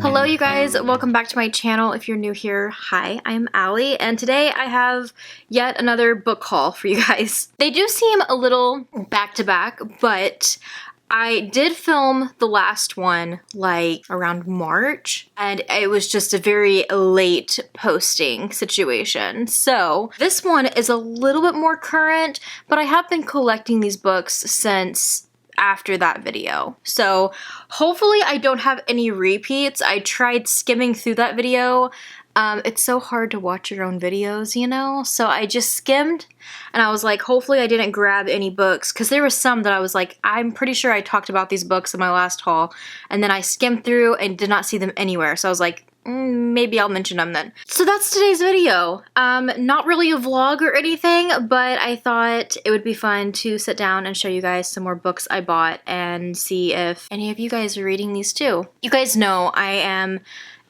Hello you guys, welcome back to my channel. If you're new here, hi, I'm Allie, and today I have yet another book haul for you guys. They do seem a little back-to-back, but I did film the last one like around March, and it was just a very late posting situation. So this one is a little bit more current, but I have been collecting these books since after that video. So hopefully I don't have any repeats. I tried skimming through that video. It's so hard to watch your own videos, you know? So I just skimmed and I was like, hopefully I didn't grab any books, because there was some that I was like, I'm pretty sure I talked about these books in my last haul, and then I skimmed through and did not see them anywhere. So I was like, maybe I'll mention them then. So that's today's video. Not really a vlog or anything, but I thought it would be fun to sit down and show you guys some more books I bought and see if any of you guys are reading these too. You guys know I am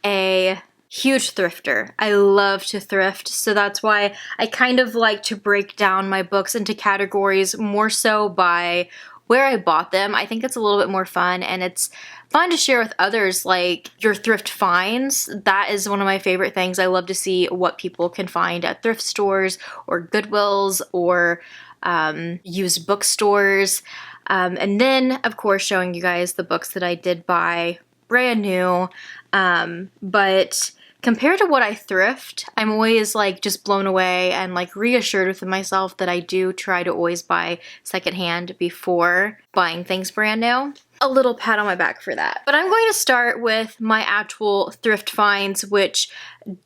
a huge thrifter. I love to thrift, so that's why I kind of like to break down my books into categories more so by where I bought them. I think it's a little bit more fun, and it's fun to share with others, like your thrift finds. That is one of my favorite things. I love to see what people can find at thrift stores or Goodwills or used bookstores. And then, of course, showing you guys the books that I did buy brand new. But compared to what I thrift, I'm always like just blown away and like reassured within myself that I do try to always buy secondhand before buying things brand new. A little pat on my back for that. But I'm going to start with my actual thrift finds, which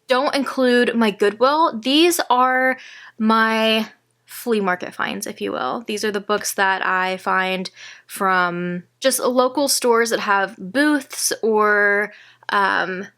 don't include my Goodwill. These are my flea market finds, if you will. These are the books that I find from just local stores that have booths or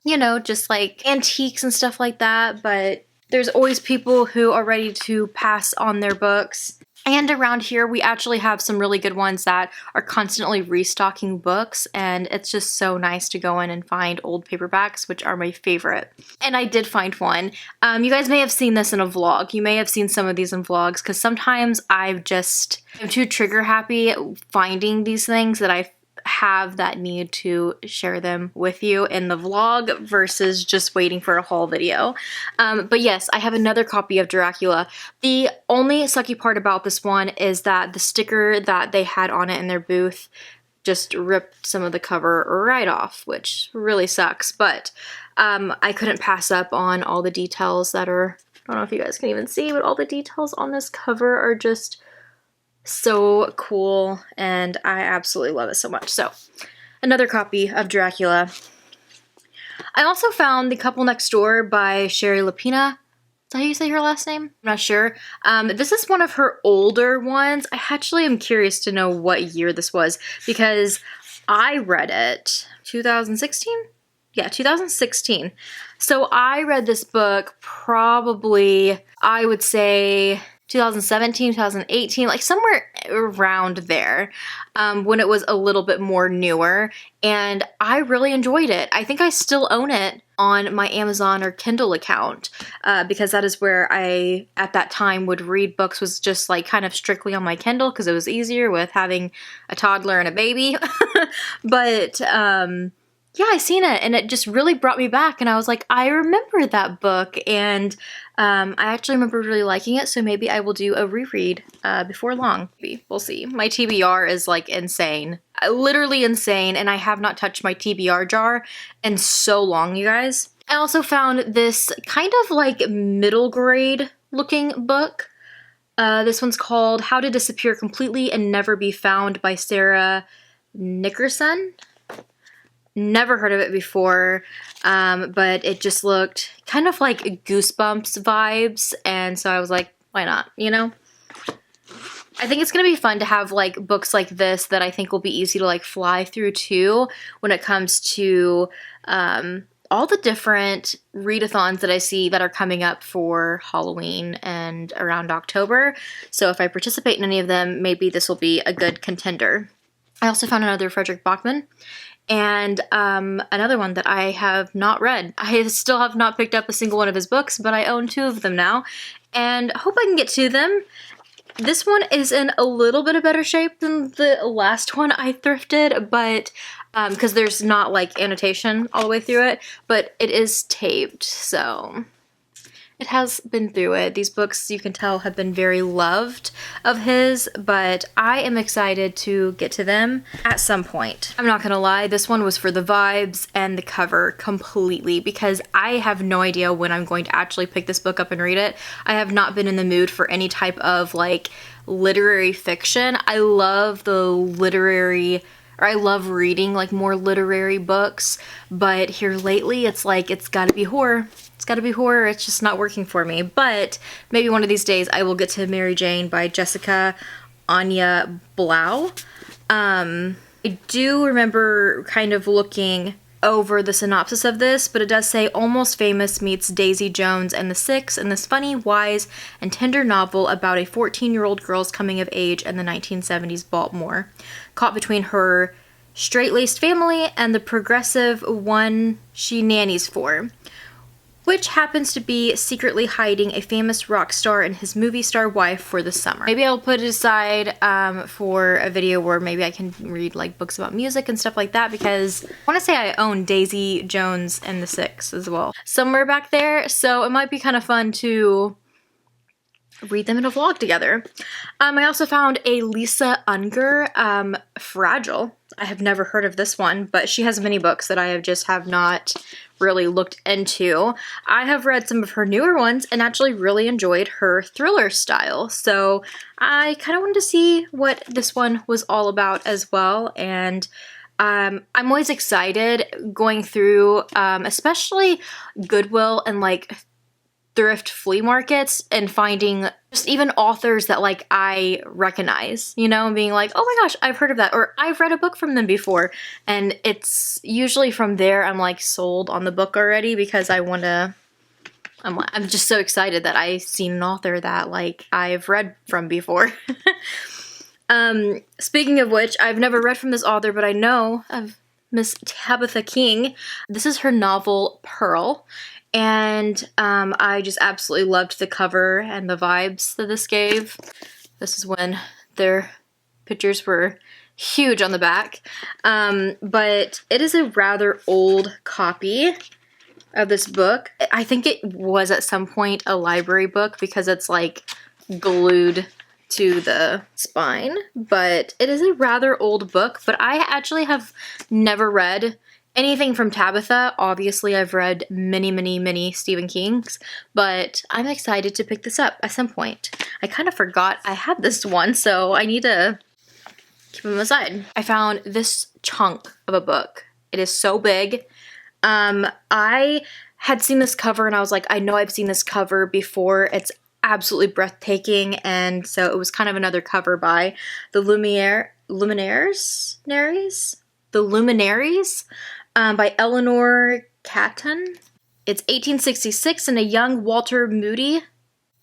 you know, just like antiques and stuff like that, but there's always people who are ready to pass on their books. And around here, we actually have some really good ones that are constantly restocking books, and it's just so nice to go in and find old paperbacks, which are my favorite. And I did find one. You guys may have seen this in a vlog. You may have seen some of these in vlogs, because sometimes I'm too trigger happy finding these things that I have that need to share them with you in the vlog versus just waiting for a haul video. But yes, I have another copy of Dracula. The only sucky part about this one is that the sticker that they had on it in their booth just ripped some of the cover right off, which really sucks. But I couldn't pass up on all the details that are, I don't know if you guys can even see, but all the details on this cover are just so cool, and I absolutely love it so much. So, another copy of Dracula. I also found The Couple Next Door by Sherry Lapina. Is that how you say her last name? I'm not sure. This is one of her older ones. I actually am curious to know what year this was, because I read it 2016? Yeah, 2016. So I read this book probably, I would say 2017, 2018, like somewhere around there, when it was a little bit more newer, and I really enjoyed it. I think I still own it on my Amazon or Kindle account, because that is where I, at that time, would read books, was just like kind of strictly on my Kindle, because it was easier with having a toddler and a baby. But, yeah, I seen it, and it just really brought me back, and I was like, I remember that book, and I actually remember really liking it, so maybe I will do a reread before long. We'll see. My TBR is like insane. Literally insane, and I have not touched my TBR jar in so long, you guys. I also found this kind of like middle grade looking book. This one's called How to Disappear Completely and Never Be Found by Sarah Nickerson. Never heard of it before, but it just looked kind of like Goosebumps vibes, and so I was like, why not, you know? I think it's gonna be fun to have like books like this that I think will be easy to like fly through too when it comes to all the different readathons that I see that are coming up for Halloween and around October. So if I participate in any of them, maybe this will be a good contender. I also found another Frederick Bachman, and another one that I have not read. I still have not picked up a single one of his books, but I own 2 of them now, and hope I can get to them. This one is in a little bit of better shape than the last one I thrifted, but because there's not like annotation all the way through it, but it is taped, so it has been through it. These books, you can tell, have been very loved of his, but I am excited to get to them at some point. I'm not gonna lie, this one was for the vibes and the cover completely, because I have no idea when I'm going to actually pick this book up and read it. I have not been in the mood for any type of like literary fiction. I love I love reading like more literary books, but here lately it's like, it's gotta be horror. It's gotta be horror, it's just not working for me. But maybe one of these days I will get to Mary Jane by Jessica Anya Blau. I do remember kind of looking over the synopsis of this, but it does say Almost Famous meets Daisy Jones and the Six in this funny, wise, and tender novel about a 14-year-old girl's coming of age in the 1970s Baltimore, caught between her straight-laced family and the progressive one she nannies for, which happens to be secretly hiding a famous rock star and his movie star wife for the summer. Maybe I'll put it aside for a video where maybe I can read like books about music and stuff like that, because I want to say I own Daisy Jones and the Six as well somewhere back there, so it might be kind of fun to read them in a vlog together. I also found a Lisa Unger, Fragile. I have never heard of this one, but she has many books that I have not really looked into. I have read some of her newer ones and actually really enjoyed her thriller style, so I kind of wanted to see what this one was all about as well. And I'm always excited going through especially Goodwill and like thrift flea markets and finding just even authors that like I recognize, you know, and being like, oh my gosh, I've heard of that, or I've read a book from them before. And it's usually from there I'm like sold on the book already, because I'm just so excited that I've seen an author that like I've read from before. Speaking of which, I've never read from this author, but I know of Miss Tabitha King. This is her novel Pearl. And I just absolutely loved the cover and the vibes that this gave. This is when their pictures were huge on the back. But it is a rather old copy of this book. I think it was at some point a library book because it's like glued to the spine. But it is a rather old book, but I actually have never read anything from Tabitha. Obviously, I've read many Stephen King's, but I'm excited to pick this up at some point. I kind of forgot I had this one, so I need to keep them aside. I found this chunk of a book. It is so big. I had seen this cover and I was like, I know I've seen this cover before. It's absolutely breathtaking, and so it was kind of another cover by the Luminaries by Eleanor Catton. It's 1866, and a young Walter Moody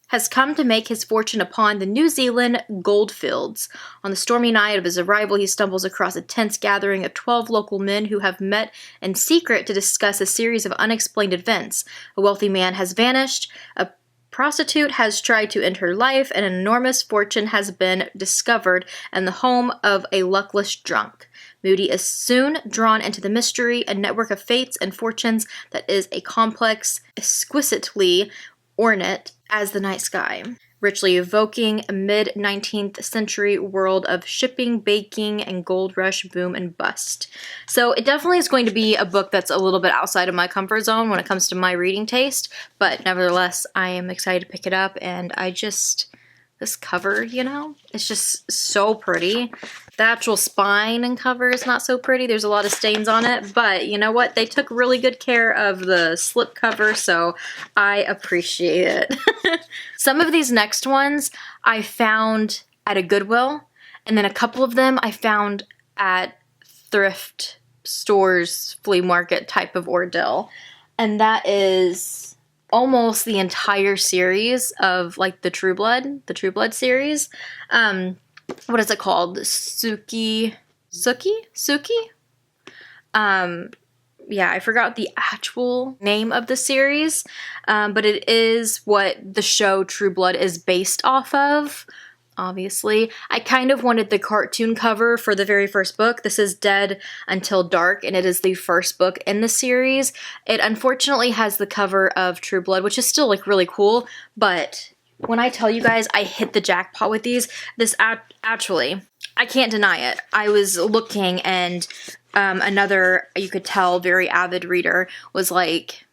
has come to make his fortune upon the New Zealand goldfields. On the stormy night of his arrival, he stumbles across a tense gathering of 12 local men who have met in secret to discuss a series of unexplained events. A wealthy man has vanished, a prostitute has tried to end her life, and an enormous fortune has been discovered in the home of a luckless drunk. Moody is soon drawn into the mystery, a network of fates and fortunes that is a complex, exquisitely ornate as the night sky, richly evoking a mid-19th century world of shipping, baking, and gold rush boom and bust. So it definitely is going to be a book that's a little bit outside of my comfort zone when it comes to my reading taste, but nevertheless, I am excited to pick it up, and this cover, you know, it's just so pretty. The actual spine and cover is not so pretty. There's a lot of stains on it, but you know what? They took really good care of the slip cover, so I appreciate it. Some of these next ones I found at a Goodwill, and then a couple of them I found at thrift stores, flea market type of ordeal. And that is almost the entire series of like the True Blood series. What is it called? Suki? Yeah, I forgot the actual name of the series, but it is what the show True Blood is based off of. obviously. I kind of wanted the cartoon cover for the very first book. This is Dead Until Dark, and it is the first book in the series. It unfortunately has the cover of True Blood, which is still like really cool, but when I tell you guys I hit the jackpot with these, this actually, I can't deny it. I was looking and another, you could tell, very avid reader was like,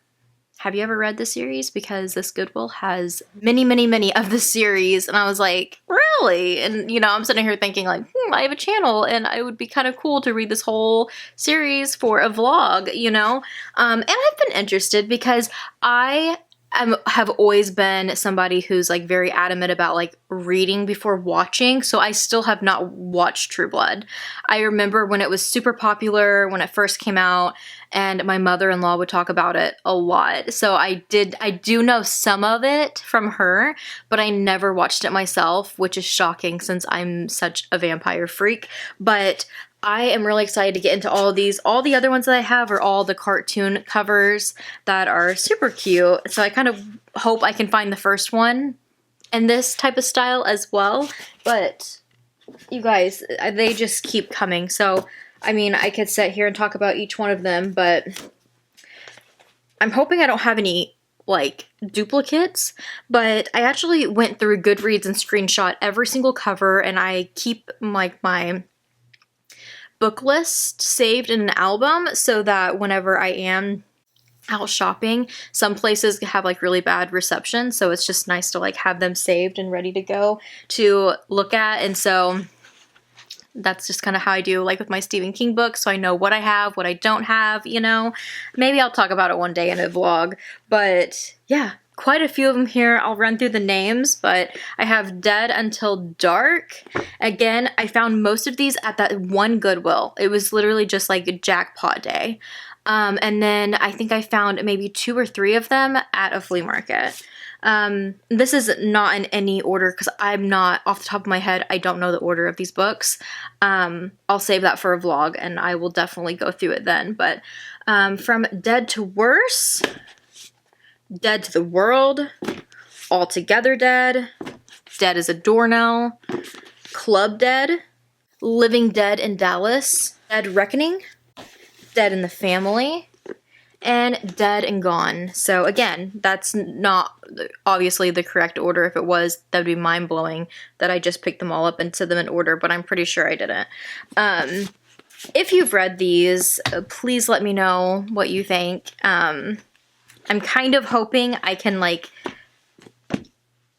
have you ever read the series? Because this Goodwill has many, many, many of the series. And I was like, really? And, you know, I'm sitting here thinking like, I have a channel and it would be kind of cool to read this whole series for a vlog, you know? And I've been interested because I have always been somebody who's like very adamant about like reading before watching, so I still have not watched True Blood. I remember when it was super popular when it first came out, and my mother-in-law would talk about it a lot. So I do know some of it from her, but I never watched it myself, which is shocking since I'm such a vampire freak. But I am really excited to get into all of these. All the other ones that I have are all the cartoon covers that are super cute. So I kind of hope I can find the first one in this type of style as well. But you guys, they just keep coming. So, I mean, I could sit here and talk about each one of them, but I'm hoping I don't have any like duplicates, but I actually went through Goodreads and screenshot every single cover, and I keep like my book list saved in an album so that whenever I am out shopping, some places have like really bad reception, so it's just nice to like have them saved and ready to go to look at. And so that's just kind of how I do like with my Stephen King books, so I know what I have, what I don't have, you know. Maybe I'll talk about it one day in a vlog, but yeah, quite a few of them here. I'll run through the names, but I have Dead Until Dark. Again, I found most of these at that one Goodwill. It was literally just like jackpot day. And then I think I found maybe 2 or 3 of them at a flea market. This is not in any order because I'm not, off the top of my head, I don't know the order of these books. I'll save that for a vlog and I will definitely go through it then. But from Dead to Worse, Dead to the World, Altogether Dead, Dead as a Doornail, Club Dead, Living Dead in Dallas, Dead Reckoning, Dead in the Family, and Dead and Gone. So again, that's not obviously the correct order. If it was, that would be mind-blowing that I just picked them all up and said them in order, but I'm pretty sure I didn't. If you've read these, please let me know what you think. I'm kind of hoping I can like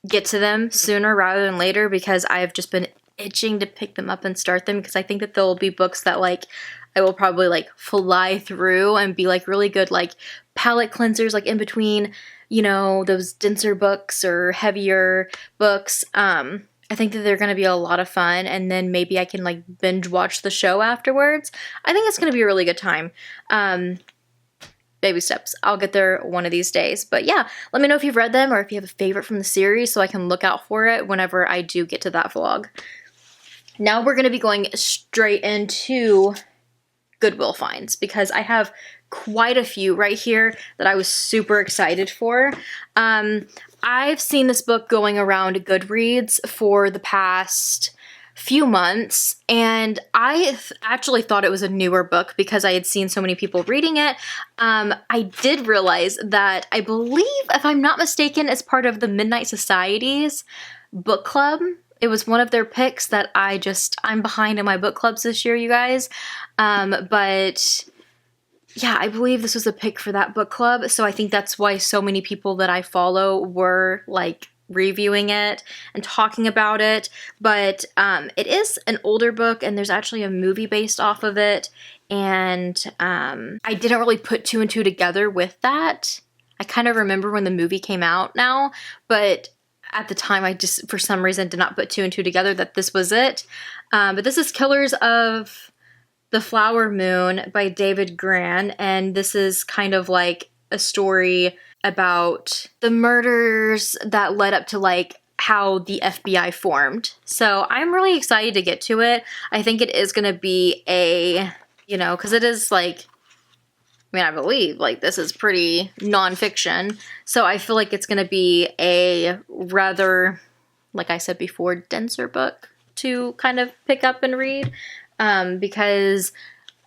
get to them sooner rather than later because I have just been itching to pick them up and start them because I think that they'll be books that like I will probably like fly through and be like really good like palette cleansers like in between, you know, those denser books or heavier books. I think that they're going to be a lot of fun, and then maybe I can like binge watch the show afterwards. I think it's going to be a really good time. Baby steps. I'll get there one of these days. But yeah, let me know if you've read them or if you have a favorite from the series so I can look out for it whenever I do get to that vlog. Now we're going to be going straight into Goodwill Finds because I have quite a few right here that I was super excited for. I've seen this book going around Goodreads for the past few months, and I actually thought it was a newer book because I had seen so many people reading it. I did realize that I believe, if I'm not mistaken, as part of the Midnight Society's book club. It was one of their picks that I'm behind in my book clubs this year, you guys. But yeah, I believe this was a pick for that book club. So I think that's why so many people that I follow were like reviewing it and talking about it. But it is an older book and there's actually a movie based off of it. And I didn't really put 2 and 2 together with that. I kind of remember when the movie came out now, but at the time, I just, for some reason, did not put 2 and 2 together that this was it. But this is Killers of the Flower Moon by David Grann, and this is kind of like a story about the murders that led up to like how the FBI formed. So I'm really excited to get to it. I think it is going to be a, you know, because it is like, I mean, I believe, like, this is pretty nonfiction, so I feel like it's going to be a rather like I said before, denser book to kind of pick up and read, because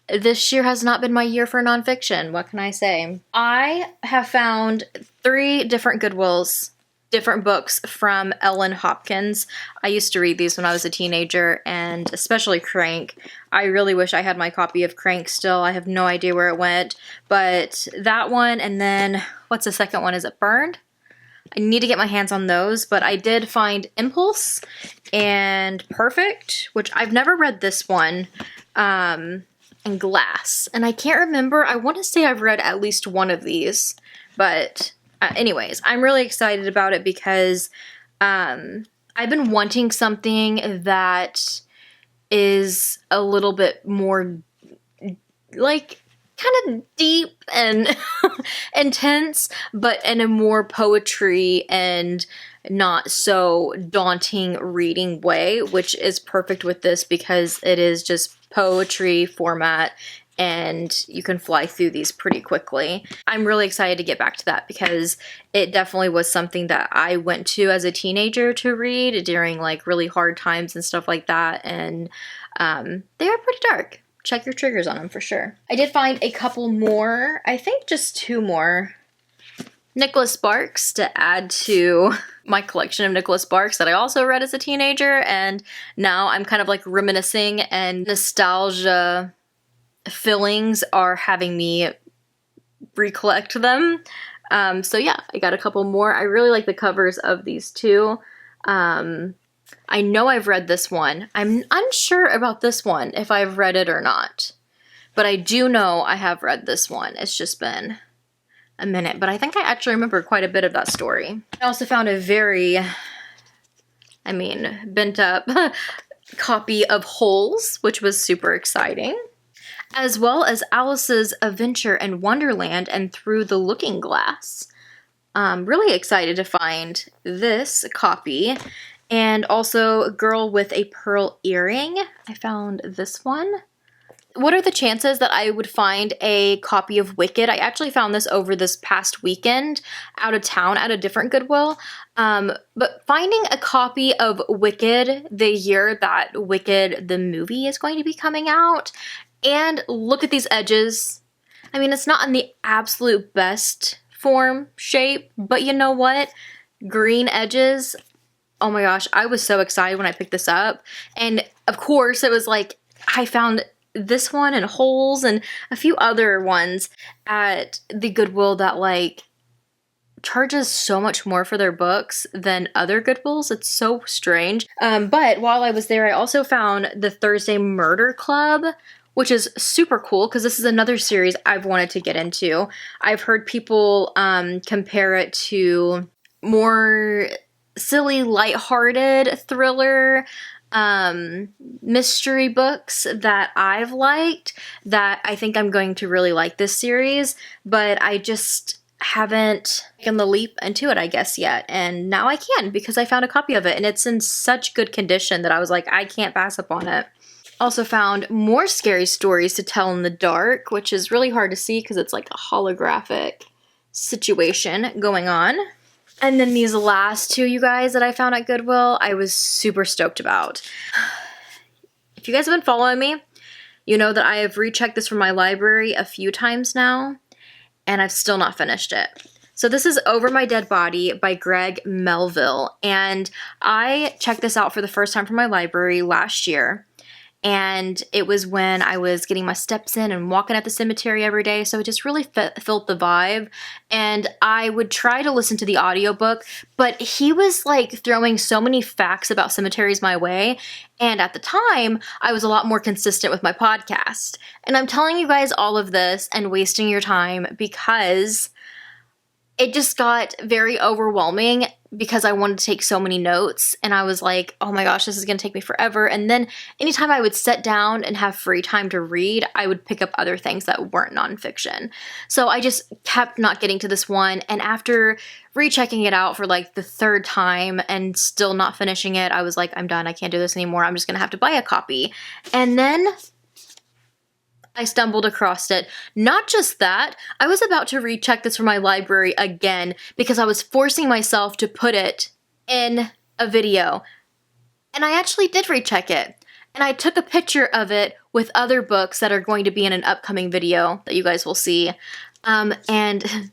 this year has not been my year for nonfiction. What can I say? I have found 3 different Goodwills, different books from Ellen Hopkins. I used to read these when I was a teenager, and especially Crank. I really wish I had my copy of Crank still. I have no idea where it went, but that one, and then what's the second one? Is it Burned? I need to get my hands on those, but I did find Impulse and Perfect, which I've never read this one, and Glass. And I can't remember, I want to say I've read at least one of these, but anyways, I'm really excited about it because I've been wanting something that is a little bit more, like, kind of deep and intense, but in a more poetry and not so daunting reading way, which is perfect with this because it is just poetry format and you can fly through these pretty quickly. I'm really excited to get back to that because it definitely was something that I went to as a teenager to read during like really hard times and stuff like that, and they are pretty dark. Check your triggers on them for sure. I did find a couple more, I think just 2 more Nicholas Sparks to add to my collection of Nicholas Sparks that I also read as a teenager, and now I'm kind of like reminiscing, and nostalgia fillings are having me recollect them. So yeah, I got a couple more. I really like the covers of these 2. I know I've read this one. I'm unsure about this one, if I've read it or not. But I do know I have read this one. It's just been a minute. But I think I actually remember quite a bit of that story. I also found a very, bent up copy of Holes, which was super exciting. As well as Alice's Adventure in Wonderland and Through the Looking Glass. Really excited to find this copy. And also Girl with a Pearl Earring. I found this one. What are the chances that I would find a copy of Wicked? I actually found this over this past weekend out of town at a different Goodwill. But finding a copy of Wicked the year that Wicked the movie is going to be coming out, and look at these edges. I mean, it's not in the absolute best form, shape, but you know what? Green edges. Oh my gosh, I was so excited when I picked this up. And of course, it was like, I found this one and Holes and a few other ones at the Goodwill that like charges so much more for their books than other Goodwills. It's so strange. But while I was there, I also found the Thursday Murder Club, which is super cool because this is another series I've wanted to get into. I've heard people compare it to more silly, lighthearted thriller mystery books that I've liked, that I think I'm going to really like this series, but I just haven't taken the leap into it, I guess, yet. And now I can because I found a copy of it and it's in such good condition that I was like, I can't pass up on it. Also found more scary stories to tell in the dark, which is really hard to see because it's like a holographic situation going on. And then these last 2, you guys, that I found at Goodwill, I was super stoked about. If you guys have been following me, you know that I have rechecked this from my library a few times now, and I've still not finished it. So this is Over My Dead Body by Greg Melville, and I checked this out for the first time from my library last year. And it was when I was getting my steps in and walking at the cemetery every day, so it just really felt the vibe. And I would try to listen to the audiobook, but he was like throwing so many facts about cemeteries my way, and at the time, I was a lot more consistent with my podcast. And I'm telling you guys all of this and wasting your time because it just got very overwhelming because I wanted to take so many notes, and I was like, oh my gosh, this is going to take me forever. And then anytime I would sit down and have free time to read, I would pick up other things that weren't nonfiction. So I just kept not getting to this one, and after rechecking it out for like the 3rd time and still not finishing it, I was like, I'm done, I can't do this anymore, I'm just going to have to buy a copy. And then I stumbled across it. Not just that, I was about to recheck this from my library again because I was forcing myself to put it in a video. And I actually did recheck it. And I took a picture of it with other books that are going to be in an upcoming video that you guys will see. And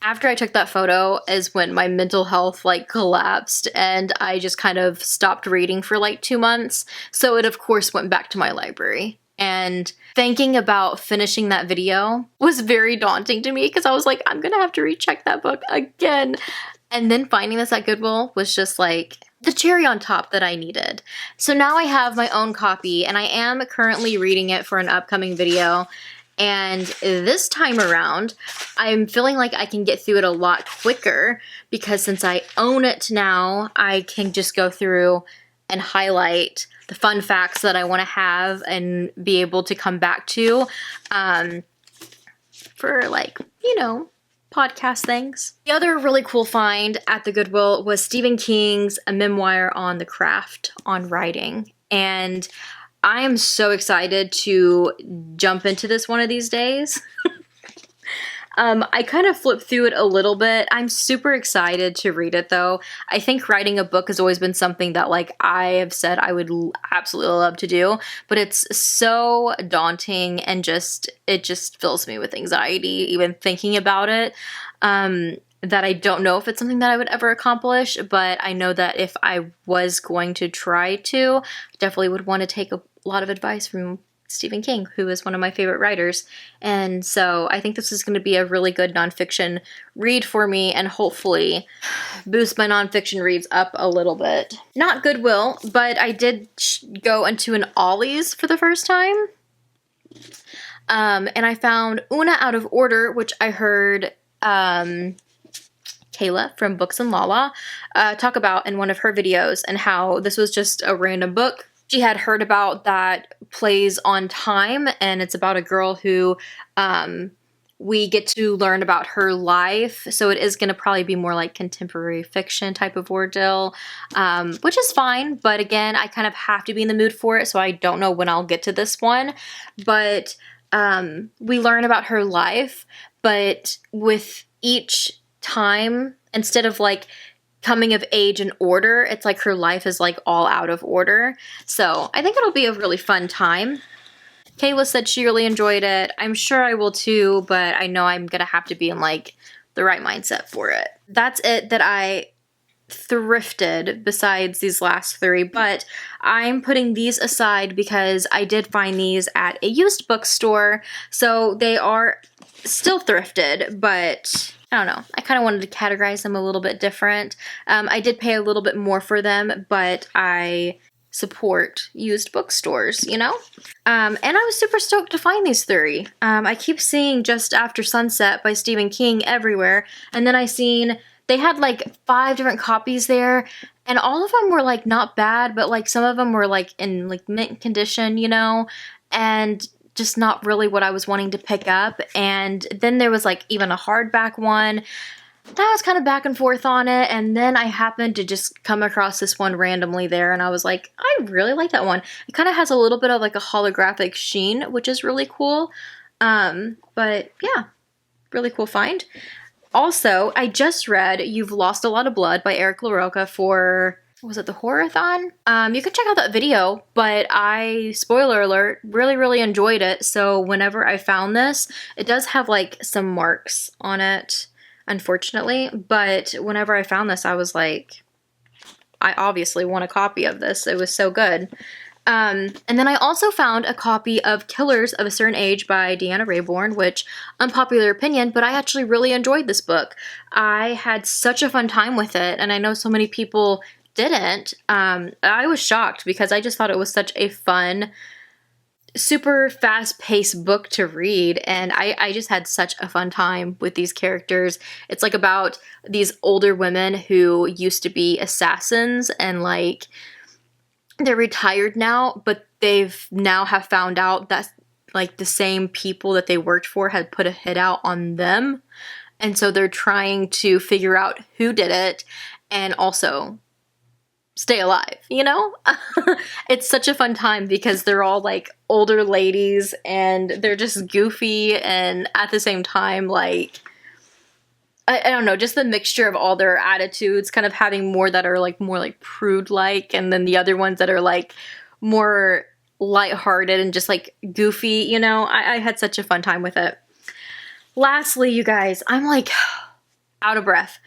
after I took that photo is when my mental health like collapsed and I just kind of stopped reading for like 2 months. So it of course went back to my library. And thinking about finishing that video was very daunting to me because I was like, I'm gonna have to recheck that book again. And then finding this at Goodwill was just like the cherry on top that I needed. So now I have my own copy and I am currently reading it for an upcoming video. And this time around, I'm feeling like I can get through it a lot quicker because since I own it now, I can just go through and highlight the fun facts that I want to have and be able to come back to for like, you know, podcast things. The other really cool find at the Goodwill was Stephen King's A Memoir on the Craft on Writing. And I am so excited to jump into this one of these days. I kind of flipped through it a little bit. I'm super excited to read it though. I think writing a book has always been something that like I have said I would absolutely love to do, but it's so daunting and it just fills me with anxiety even thinking about it. That I don't know if it's something that I would ever accomplish, but I know that if I was going to try to, I definitely would want to take a lot of advice from Stephen King, who is one of my favorite writers. And so I think this is going to be a really good nonfiction read for me and hopefully boost my nonfiction reads up a little bit. Not Goodwill, but I did go into an Ollie's for the first time. And I found Una Out of Order, which I heard Kayla from Books and Lala talk about in one of her videos and how this was just a random book she had heard about that plays on time, and it's about a girl who we get to learn about her life. So it is going to probably be more like contemporary fiction type of ordeal, which is fine. But again, I kind of have to be in the mood for it, so I don't know when I'll get to this one. But we learn about her life, but with each time, instead of like coming of age in order, it's like her life is like all out of order. So I think it'll be a really fun time. Kayla said she really enjoyed it. I'm sure I will too, but I know I'm gonna have to be in like the right mindset for it. That's it that I thrifted besides these last three, but I'm putting these aside because I did find these at a used bookstore. So they are still thrifted, but I don't know. I kind of wanted to categorize them a little bit different. I did pay a little bit more for them, but I support used bookstores, you know? And I was super stoked to find these three. I keep seeing Just After Sunset by Stephen King everywhere, and then I seen they had like 5 different copies there, and all of them were like not bad, but like some of them were like in like mint condition, you know? And just not really what I was wanting to pick up. And then there was like even a hardback one that I was kind of back and forth on it. And then I happened to just come across this one randomly there, and I was like, I really like that one. It kind of has a little bit of like a holographic sheen, which is really cool. But yeah, really cool find. Also, I just read You've Lost a Lot of Blood by Eric LaRocca for, was it the Horror-thon? You can check out that video, but I, spoiler alert, really enjoyed it. So whenever I found this, it does have like some marks on it, unfortunately. But whenever I found this, I was like, I obviously want a copy of this. It was so good. And then I also found a copy of Killers of a Certain Age by Deanna Raybourn, which, unpopular opinion, but I actually really enjoyed this book. I had such a fun time with it, and I know so many people didn't. I was shocked because I just thought it was such a fun, super fast-paced book to read, and I just had such a fun time with these characters. It's like about these older women who used to be assassins, and like they're retired now, but they've now have found out that like the same people that they worked for had put a hit out on them, and so they're trying to figure out who did it and also stay alive, you know? It's such a fun time because they're all like older ladies and they're just goofy and at the same time like I don't know, just the mixture of all their attitudes, kind of having more that are like more like prude-like, and then the other ones that are like more lighthearted and just like goofy, you know. I had such a fun time with it. Lastly, you guys, I'm like out of breath.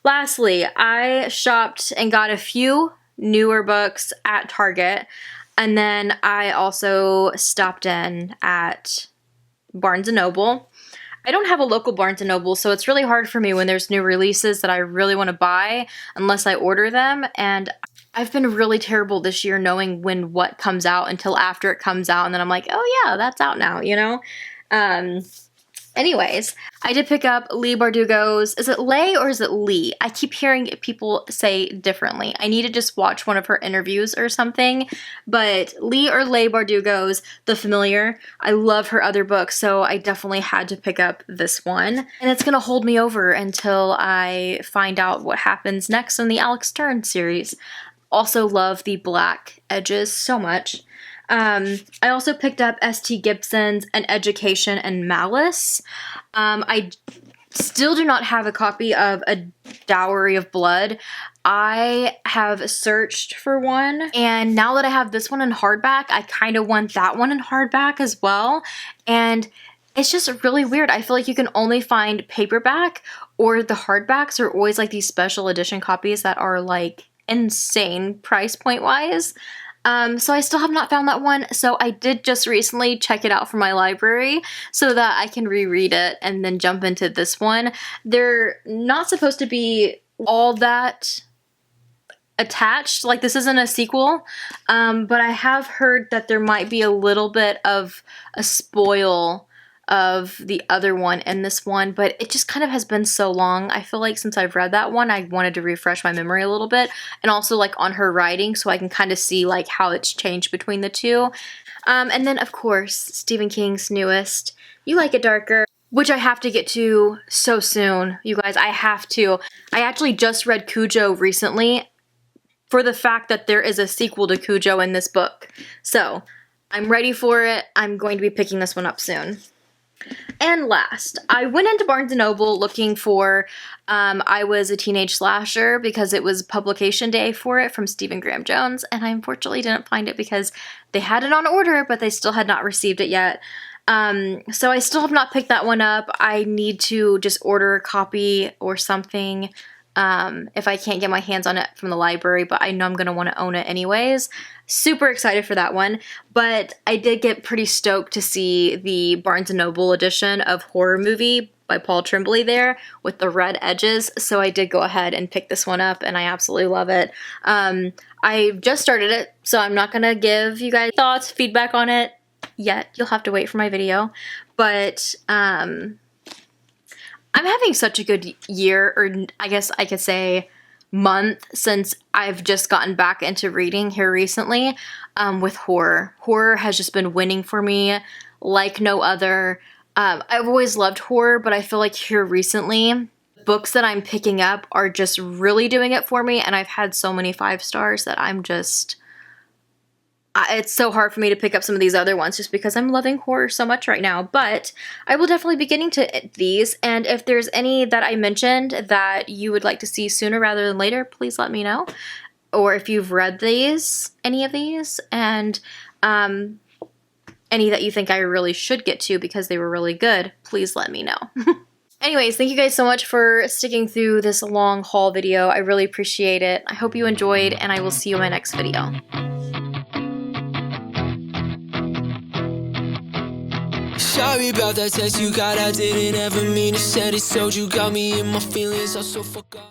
Lastly, I shopped and got a few newer books at Target, and then I also stopped in at Barnes & Noble. I don't have a local Barnes & Noble, so it's really hard for me when there's new releases that I really want to buy unless I order them, and I've been really terrible this year knowing when what comes out until after it comes out, and then I'm like, oh yeah, that's out now, you know? Anyways, I did pick up Leigh Bardugo's, is it Leigh or is it Lee? I keep hearing people say differently. I need to just watch one of her interviews or something, but Leigh or Leigh Bardugo's The Familiar. I love her other books, so I definitely had to pick up this one. And it's gonna hold me over until I find out what happens next in the Alex Stern series. Also love the black edges so much. I also picked up S.T. Gibson's An Education and Malice. I still do not have a copy of A Dowry of Blood. I have searched for one, and now that I have this one in hardback, I kind of want that one in hardback as well. And it's just really weird. I feel like you can only find paperback, or the hardbacks are always like these special edition copies that are like insane price point wise. So I still have not found that one, so I did just recently check it out from my library so that I can reread it and then jump into this one. They're not supposed to be all that attached, like this isn't a sequel, but I have heard that there might be a little bit of a spoil of the other one in this one, but it just kind of has been so long. I feel like since I've read that one, I wanted to refresh my memory a little bit, and also like on her writing so I can kind of see like how it's changed between the two. And then of course, Stephen King's newest, You Like It Darker, which I have to get to so soon, you guys, I have to. I actually just read Cujo recently for the fact that there is a sequel to Cujo in this book. So I'm ready for it. I'm going to be picking this one up soon. And last, I went into Barnes & Noble looking for I Was a Teenage Slasher because it was publication day for it from Stephen Graham Jones, and I unfortunately didn't find it because they had it on order, but they still had not received it yet. So I still have not picked that one up. I need to just order a copy or something if I can't get my hands on it from the library, but I know I'm going to want to own it anyways. Super excited for that one, but I did get pretty stoked to see the Barnes & Noble edition of Horror Movie by Paul Tremblay there with the red edges, so I did go ahead and pick this one up, and I absolutely love it. I just started it, so I'm not going to give you guys thoughts, feedback on it yet. You'll have to wait for my video, but I'm having such a good year, or I guess I could say month, since I've just gotten back into reading here recently with horror. Horror has just been winning for me like no other. I've always loved horror, but I feel like here recently, books that I'm picking up are just really doing it for me, and I've had so many 5 stars that I'm just... it's so hard for me to pick up some of these other ones just because I'm loving horror so much right now, but I will definitely be getting to these, and if there's any that I mentioned that you would like to see sooner rather than later, please let me know. Or if you've read these, any of these, and any that you think I really should get to because they were really good, please let me know. Anyways, thank you guys so much for sticking through this long haul video. I really appreciate it. I hope you enjoyed, and I will see you in my next video. Sorry about that text you got, I didn't ever mean to send it. So you got me in my feelings, I'm so fuck up.